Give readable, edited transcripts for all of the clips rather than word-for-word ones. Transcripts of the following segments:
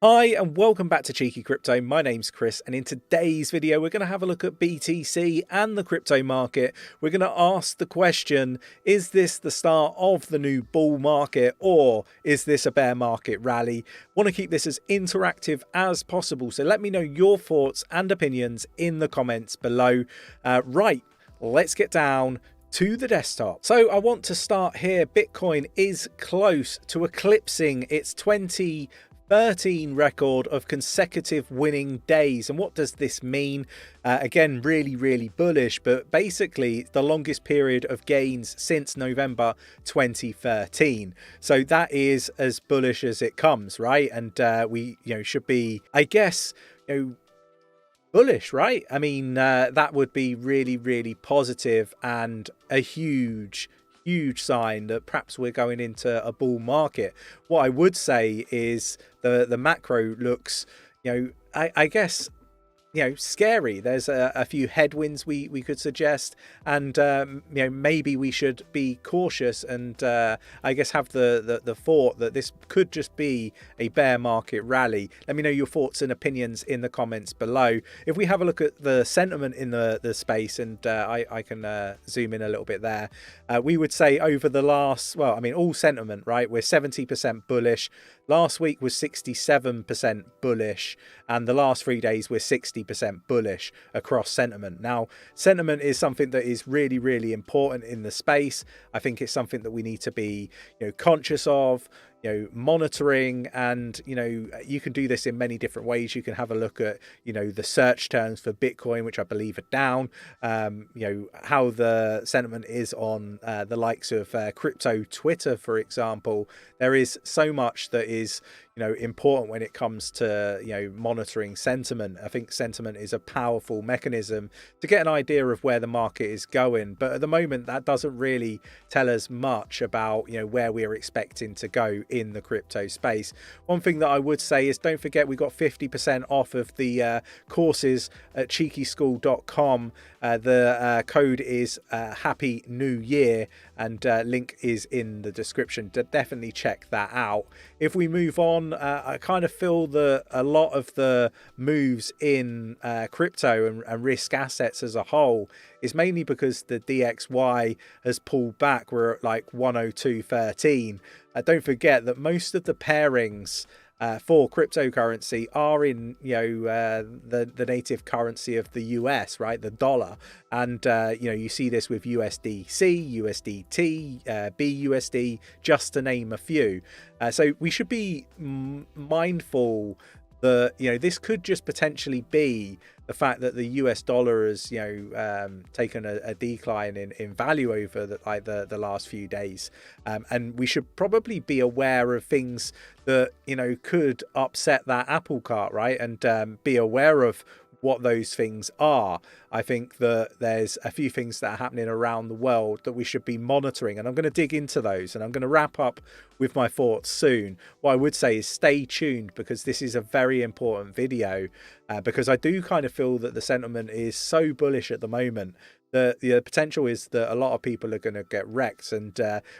Hi and welcome back to Cheeky Crypto. My name's Chris, and in today's video we're going to have a look at BTC and the crypto market. We're going to ask the question, is this the start of the new bull market, or is this a bear market rally? Want to keep this as interactive as possible, so let me know your thoughts and opinions in the comments below. Right, let's get down to the desktop. So I want to start here. Bitcoin is close to eclipsing its 2013 record of consecutive winning days. And what does this mean? Again, really bullish, but basically the longest period of gains since November 2013. So that is as bullish as it comes, right? And we should be, I guess, bullish, right? I mean, that would be really positive and a huge sign that perhaps we're going into a bull market. What I would say is the macro looks, I guess, scary. There's a few headwinds we could suggest, and maybe we should be cautious and I guess have the thought that this could just be a bear market rally. Let me know your thoughts and opinions in the comments below. If we have a look at the sentiment in the space, and I can zoom in a little bit there, we would say over the last, well, I mean, all sentiment, right, we're 70% bullish. Last week was 67% bullish, and the last 3 days we're 60% bullish across sentiment. Now, sentiment is something that is really important in the space. I think it's something that we need to be, conscious of, monitoring, and you can do this in many different ways. You can have a look at the search terms for Bitcoin, which I believe are down, how the sentiment is on the likes of crypto Twitter, for example. There is so much that is important when it comes to monitoring sentiment. I think sentiment is a powerful mechanism to get an idea of where the market is going, but at the moment that doesn't really tell us much about where we are expecting to go in the crypto space. One thing that I would say is, don't forget, we got 50% off of the courses at 𝗕𝗘𝗪𝗀𝗀𝗪. The code is Happy New Year, and link is in the description. Definitely check that out. If we move on, I kind of feel that a lot of the moves in crypto and risk assets as a whole is mainly because the DXY has pulled back. We're at like 102.13. Don't forget that most of the pairings for cryptocurrency are in the native currency of the US, right, the dollar, and you see this with USDC, USDT, BUSD, just to name a few. So we should be mindful that this could just potentially be the fact that the US dollar has taken a decline in value over the last few days, and we should probably be aware of things that could upset that apple cart, right, and be aware of what those things are. I think that there's a few things that are happening around the world that we should be monitoring, and I'm going to dig into those, and I'm going to wrap up with my thoughts soon. What I would say is stay tuned, because this is a very important video, because I do kind of feel that the sentiment is so bullish at the moment that the potential is that a lot of people are going to get wrecked, and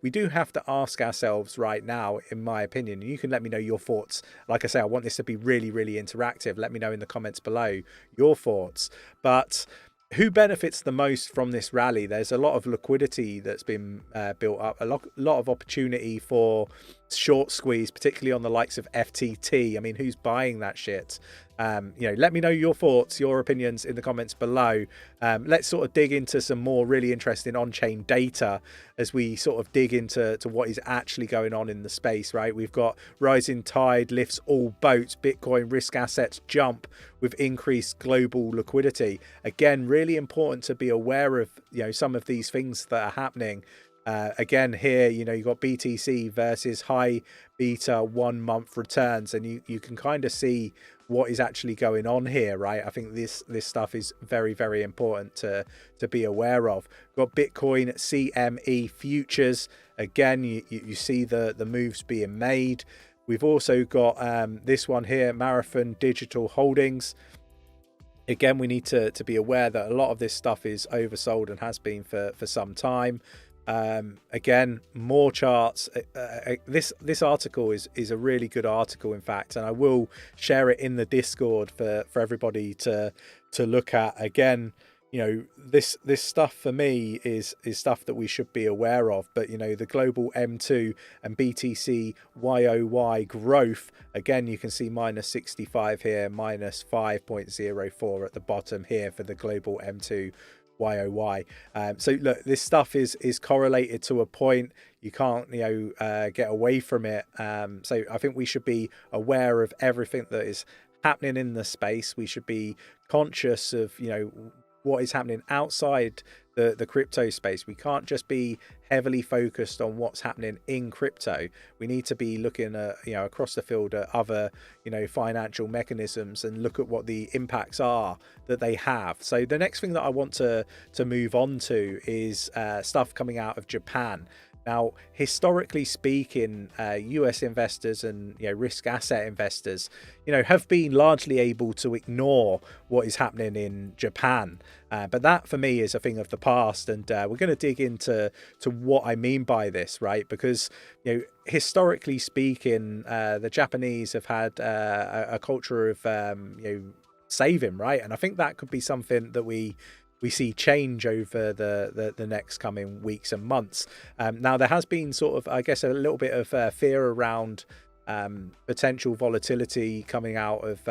we do have to ask ourselves right now, in my opinion. You can let me know your thoughts. Like I say, I want this to be really interactive. Let me know in the comments below your thoughts. But who benefits the most from this rally? There's a lot of liquidity that's been built up, a lot of opportunity for short squeeze, particularly on the likes of FTT. I mean, who's buying that shit? Let me know your thoughts, your opinions in the comments below. Let's sort of dig into some more really interesting on-chain data as we sort of dig into what is actually going on in the space, right? We've got rising tide lifts all boats, Bitcoin risk assets jump with increased global liquidity. Again, really important to be aware of some of these things that are happening. Again, here you got BTC versus high beta 1 month returns, and you can kind of see what is actually going on here, right? I think this stuff is very important to be aware of. We've got Bitcoin CME futures. Again, you see the moves being made. We've also got this one here, Marathon Digital Holdings. Again, we need to be aware that a lot of this stuff is oversold and has been for some time. Again, more charts. This article is a really good article, in fact, and I will share it in the Discord for everybody to look at. Again, you know, this stuff for me is stuff that we should be aware of. But you know, the global M2 and BTC YOY growth, again, you can see minus 65 here, minus 5.04 at the bottom here for the global M2 YOY. So look, this stuff is correlated to a point. You can't, you know, get away from it. So I think we should be aware of everything that is happening in the space. We should be conscious of, you know, what is happening outside the crypto space. We can't just be heavily focused on what's happening in crypto. We need to be looking at, you know, across the field at other, you know, financial mechanisms and look at what the impacts are that they have. So the next thing that I want to move on to is stuff coming out of Japan. Now, historically speaking, US investors and, you know, risk asset investors, you know, have been largely able to ignore what is happening in Japan. But that for me is a thing of the past. And we're going to dig into what I mean by this, right? Because, you know, historically speaking, the Japanese have had a culture of, you know, saving, right? And I think that could be something that we see change over the next coming weeks and months. Now, there has been sort of, I guess, a little bit of fear around potential volatility coming out of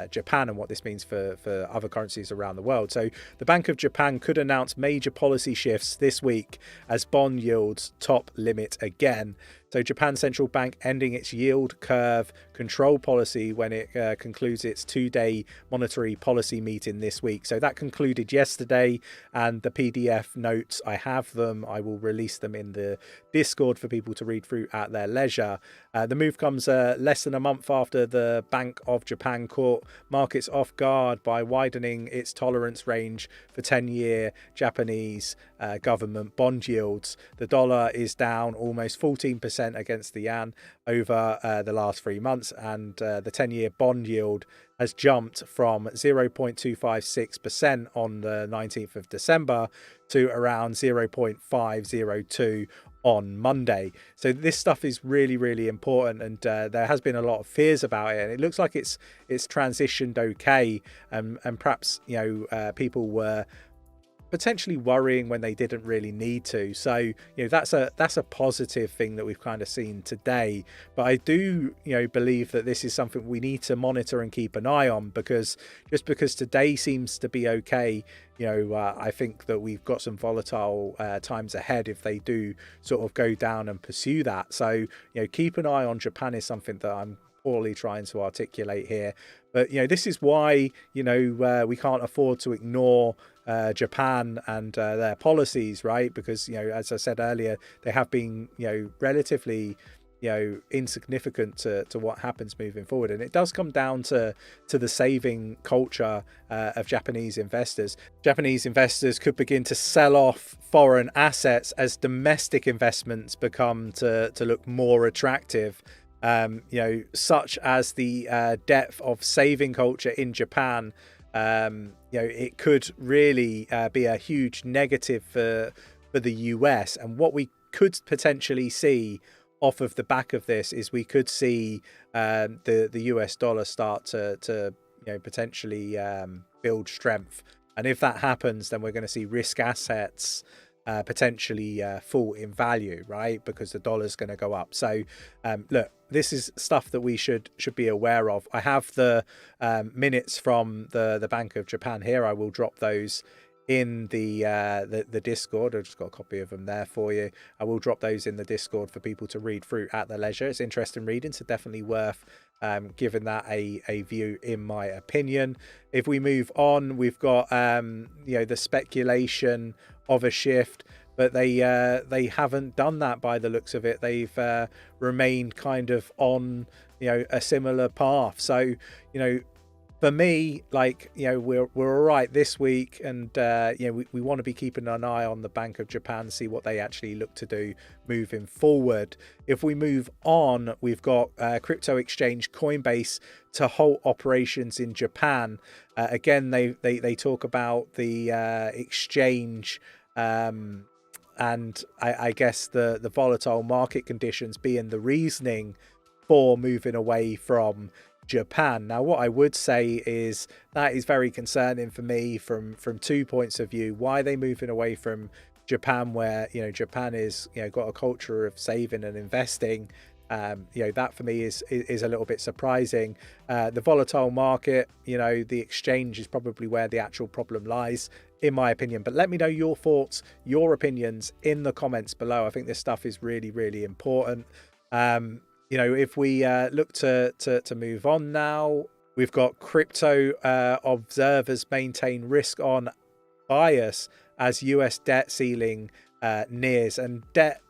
Japan and what this means for other currencies around the world. So the Bank of Japan could announce major policy shifts this week as bond yields top limit again. So Japan's central bank ending its yield curve control policy when it concludes its two-day monetary policy meeting this week. So that concluded yesterday, and the PDF notes, I have them. I will release them in the Discord for people to read through at their leisure. The move comes less than a month after the Bank of Japan caught markets off guard by widening its tolerance range for 10-year Japanese government bond yields. The dollar is down almost 14% against the yen over the last 3 months, and the 10-year bond yield has jumped from 0.256% on the 19th of December to around 0.502 on Monday. So this stuff is really, really important, and there has been a lot of fears about it, and it looks like it's transitioned okay, and perhaps, you know, people were potentially worrying when they didn't really need to. So, you know, that's a positive thing that we've kind of seen today. But I do, you know, believe that this is something we need to monitor and keep an eye on, because just because today seems to be okay, you know, I think that we've got some volatile times ahead if they do sort of go down and pursue that. So, you know, keep an eye on Japan is something that I'm poorly trying to articulate here. But, you know, this is why, you know, we can't afford to ignore Japan and their policies, right? Because, you know, as I said earlier, they have been, you know, relatively, you know, insignificant to what happens moving forward. And it does come down to the saving culture of Japanese investors. Japanese investors could begin to sell off foreign assets as domestic investments become to look more attractive. You know, such as the depth of saving culture in Japan. You know, it could really be a huge negative for the US. And what we could potentially see off of the back of this is we could see the US dollar start to you know, potentially build strength. And if that happens, then we're going to see risk assets potentially fall in value, right? Because the dollar's going to go up. So look, this is stuff that we should be aware of. I have the minutes from the Bank of Japan here. I will drop those in the Discord. I've just got a copy of them there for you. I will drop those in the Discord for people to read through at their leisure. It's interesting reading, so definitely worth giving that a view, in my opinion. If we move on, we've got you know, the speculation of a shift, but they haven't done that by the looks of it. They've remained kind of on, you know, a similar path. So, you know, for me, like, you know, we're all right this week, and you know, we want to be keeping an eye on the Bank of Japan, see what they actually look to do moving forward. If we move on, we've got crypto exchange Coinbase to halt operations in Japan. Again, they talk about the exchange and I guess the volatile market conditions being the reasoning for moving away from Japan. Now, what I would say is that is very concerning for me from 2 points of view. Why are they moving away from Japan, where Japan is got a culture of saving and investing? That for me is a little bit surprising. The volatile market, the exchange is probably where the actual problem lies, in my opinion. But let me know your thoughts, your opinions in the comments below. I think this stuff is really, really important. If we look to move on now, we've got crypto observers maintain risk on bias as US debt ceiling nears, and debt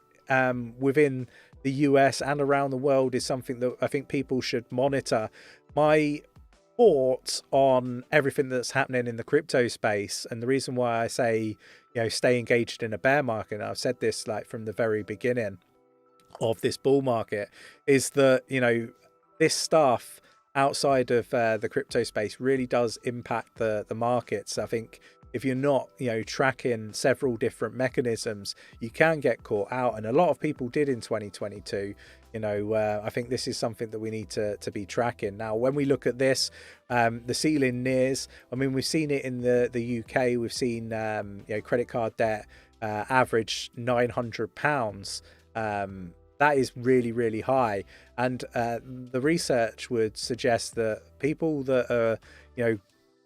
within the US and around the world is something that I think people should monitor. My thoughts on everything that's happening in the crypto space, and the reason why I say stay engaged in a bear market, and I've said this like from the very beginning of this bull market, is that this stuff outside of the crypto space really does impact the markets. I think if you're not tracking several different mechanisms, you can get caught out, and a lot of people did in 2022. I think this is something that we need to be tracking. Now, when we look at this, the ceiling nears, I mean, we've seen it in the UK. We've seen credit card debt average £900. That is really, really high, and the research would suggest that people that are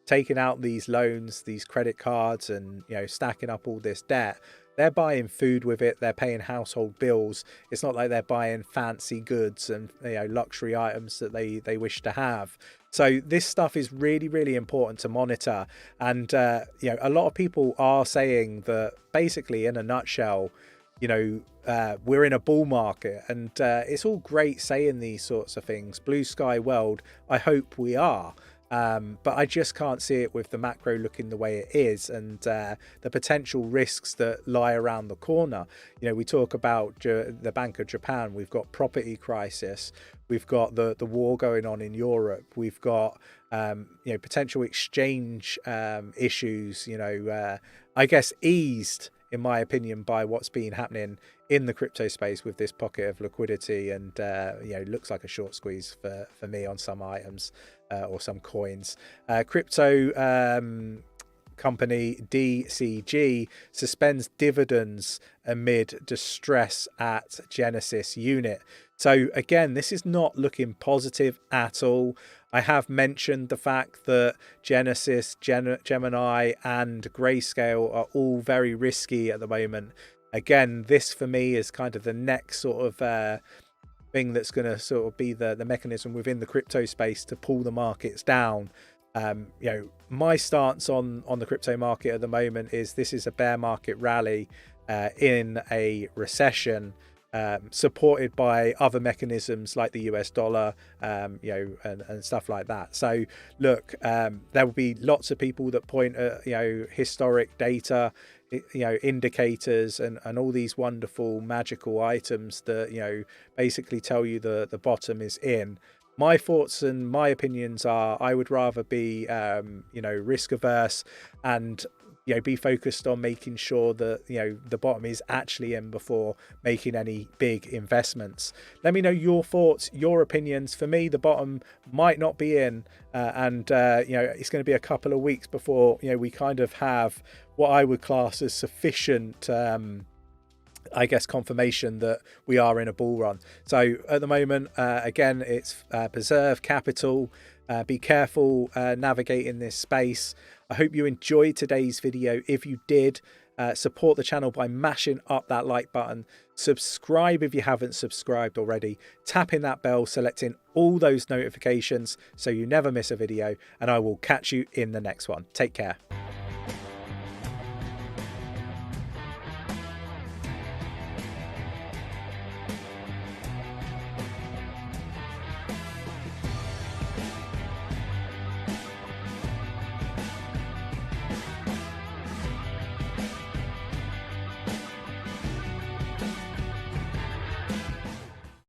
taking out these loans, these credit cards, and stacking up all this debt, they're buying food with it, they're paying household bills. It's not like they're buying fancy goods and luxury items that they wish to have. So this stuff is really, really important to monitor. And a lot of people are saying that basically, in a nutshell, we're in a bull market, and it's all great saying these sorts of things. Blue sky world, I hope we are. But I just can't see it with the macro looking the way it is, and the potential risks that lie around the corner. We talk about the Bank of Japan. We've got property crisis. We've got the war going on in Europe. We've got potential exchange issues. I guess eased, in my opinion, by what's been happening in the crypto space with this pocket of liquidity, and looks like a short squeeze for me on some items or some coins. Crypto company DCG suspends dividends amid distress at Genesis unit. So again, this is not looking positive at all. I have mentioned the fact that Genesis, Gemini and Grayscale are all very risky at the moment. Again, this for me is kind of the next sort of thing that's going to sort of be the mechanism within the crypto space to pull the markets down. My stance on the crypto market at the moment is this is a bear market rally in a recession, supported by other mechanisms like the US dollar, and stuff like that. So look, there will be lots of people that point at historic data, indicators, and all these wonderful magical items that basically tell you the bottom is in. My thoughts and my opinions are I would rather be risk averse and be focused on making sure that the bottom is actually in before making any big investments. Let me know your thoughts, your opinions. For me, the bottom might not be in, and it's going to be a couple of weeks before we kind of have what I would class as sufficient I guess confirmation that we are in a bull run. So at the moment, again, it's preserve capital, be careful navigating this space. I hope you enjoyed today's video. If you did, support the channel by mashing up that like button. Subscribe if you haven't subscribed already. Tapping that bell, selecting all those notifications so you never miss a video, and I will catch you in the next one. Take care.